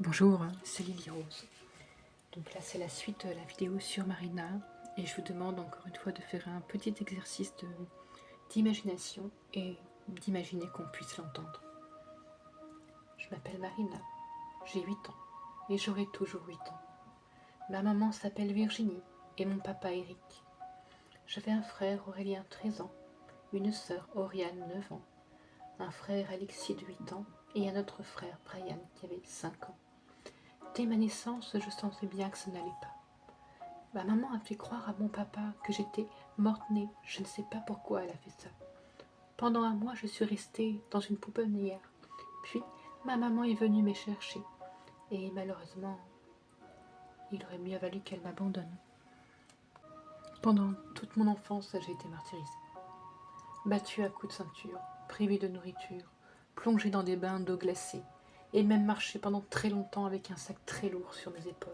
Bonjour, c'est Lily Rose. Donc là c'est la suite de la vidéo sur Marina et je vous demande encore une fois de faire un petit exercice d'imagination et d'imaginer qu'on puisse l'entendre. Je m'appelle Marina, j'ai 8 ans et j'aurai toujours 8 ans. Ma maman s'appelle Virginie et mon papa Eric. J'avais un frère Aurélien 13 ans, une sœur Oriane 9 ans, un frère Alexis de 8 ans et un autre frère Brian qui avait 5 ans. Dès ma naissance, je sentais bien que ça n'allait pas. Ma maman a fait croire à mon papa que j'étais morte-née. Je ne sais pas pourquoi elle a fait ça. Pendant un mois, je suis restée dans une pouponnière. Puis, ma maman est venue me chercher. Et malheureusement, il aurait mieux valu qu'elle m'abandonne. Pendant toute mon enfance, j'ai été martyrisée. Battue à coups de ceinture, privée de nourriture, plongée dans des bains d'eau glacée, et même marché pendant très longtemps avec un sac très lourd sur mes épaules.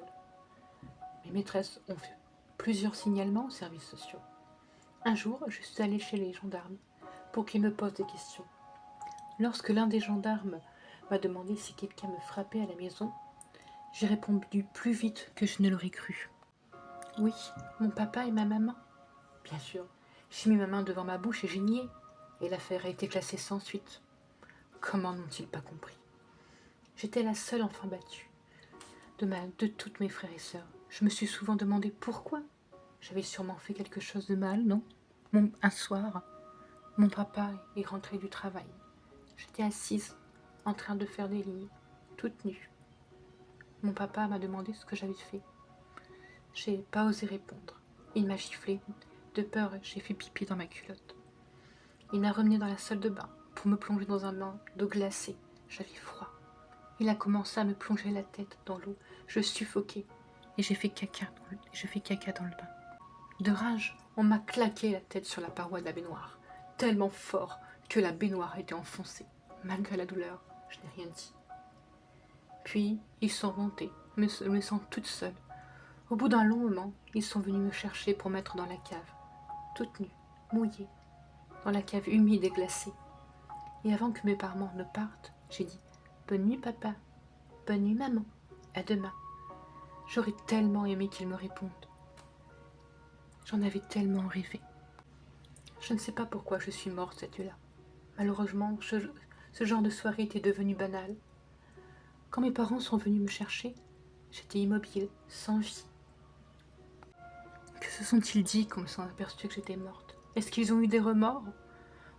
Mes maîtresses ont fait plusieurs signalements aux services sociaux. Un jour, je suis allée chez les gendarmes pour qu'ils me posent des questions. Lorsque l'un des gendarmes m'a demandé si quelqu'un me frappait à la maison, j'ai répondu plus vite que je ne l'aurais cru. Oui, mon papa et ma maman. Bien sûr, j'ai mis ma main devant ma bouche et j'ai nié, et l'affaire a été classée sans suite. Comment n'ont-ils pas compris? J'étais la seule enfant battue de toutes mes frères et sœurs. Je me suis souvent demandé pourquoi. J'avais sûrement fait quelque chose de mal, non? Un soir, mon papa est rentré du travail. J'étais assise, en train de faire des lignes, toute nue. Mon papa m'a demandé ce que j'avais fait. J'ai pas osé répondre. Il m'a giflé. De peur, j'ai fait pipi dans ma culotte. Il m'a ramené dans la salle de bain pour me plonger dans un bain d'eau glacée. J'avais froid. Il a commencé à me plonger la tête dans l'eau. Je suffoquais et j'ai fait caca dans le bain. De rage, on m'a claqué la tête sur la paroi de la baignoire, tellement fort que la baignoire était enfoncée. Malgré la douleur, je n'ai rien dit. Puis, ils sont remontés, me laissant toute seule. Au bout d'un long moment, ils sont venus me chercher pour mettre dans la cave, toute nue, mouillée, dans la cave humide et glacée. Et avant que mes parents ne partent, j'ai dit « Bonne nuit, papa. Bonne nuit, maman. À demain. » J'aurais tellement aimé qu'ils me répondent. J'en avais tellement rêvé. Je ne sais pas pourquoi je suis morte cette nuit-là. Malheureusement, ce genre de soirée était devenu banal. Quand mes parents sont venus me chercher, j'étais immobile, sans vie. Que se sont-ils dit quand ils sont aperçus que j'étais morte? Est-ce qu'ils ont eu des remords?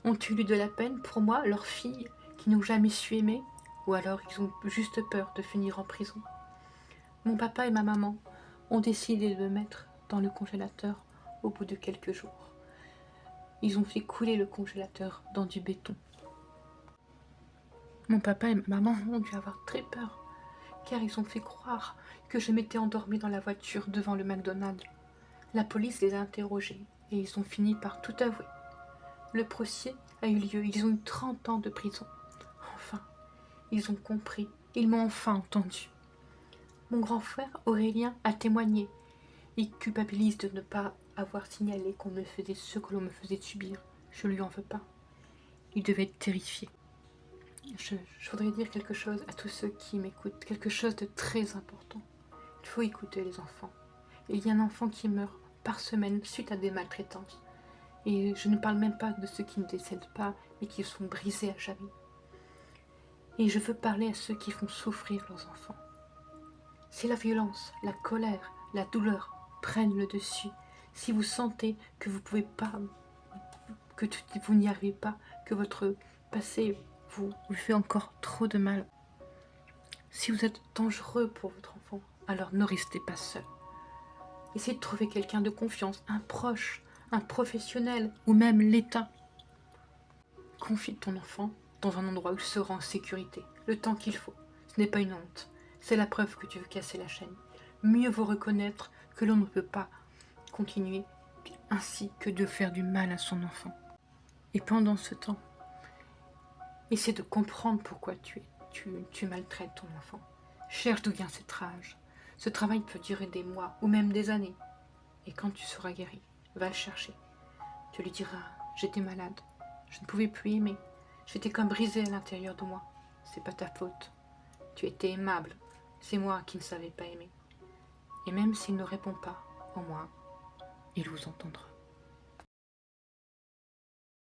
Ont-ils eu de la peine pour moi, leurs filles, qui n'ont jamais su aimer? Ou alors ils ont juste peur de finir en prison? Mon papa et ma maman ont décidé de me mettre dans le congélateur au bout de quelques jours. Ils ont fait couler le congélateur dans du béton. Mon papa et ma maman ont dû avoir très peur, car ils ont fait croire que je m'étais endormie dans la voiture devant le McDonald's. La police les a interrogés et ils ont fini par tout avouer. Le procès a eu lieu, ils ont eu 30 ans de prison. Enfin, ils ont compris, ils m'ont enfin entendu. Mon grand frère Aurélien a témoigné. Il culpabilise de ne pas avoir signalé qu'on me faisait ce que l'on me faisait subir. Je lui en veux pas. Il devait être terrifié. Je voudrais dire quelque chose à tous ceux qui m'écoutent, quelque chose de très important. Il faut écouter les enfants. Il y a un enfant qui meurt par semaine suite à des maltraitances. Et je ne parle même pas de ceux qui ne décèdent pas, mais qui sont brisés à jamais. Et je veux parler à ceux qui font souffrir leurs enfants. Si la violence, la colère, la douleur prennent le dessus, si vous sentez que vous pouvez pas, que vous n'y arrivez pas, que votre passé vous fait encore trop de mal, si vous êtes dangereux pour votre enfant, alors ne restez pas seul. Essayez de trouver quelqu'un de confiance, un proche, un professionnel ou même l'État. Confie ton enfant dans un endroit où il sera en sécurité, le temps qu'il faut. Ce n'est pas une honte, c'est la preuve que tu veux casser la chaîne. Mieux vaut reconnaître que l'on ne peut pas continuer ainsi que de faire du mal à son enfant. Et pendant ce temps, essaie de comprendre pourquoi tu maltraites ton enfant. Cherche d'où vient cette rage. Ce travail peut durer des mois ou même des années. Et quand tu seras guéri, va le chercher. Tu lui diras, j'étais malade, je ne pouvais plus aimer, j'étais comme brisée à l'intérieur de moi. C'est pas ta faute. Tu étais aimable, C'est moi qui ne savais pas aimer. Et même s'il ne répond pas, au moins, il vous entendra.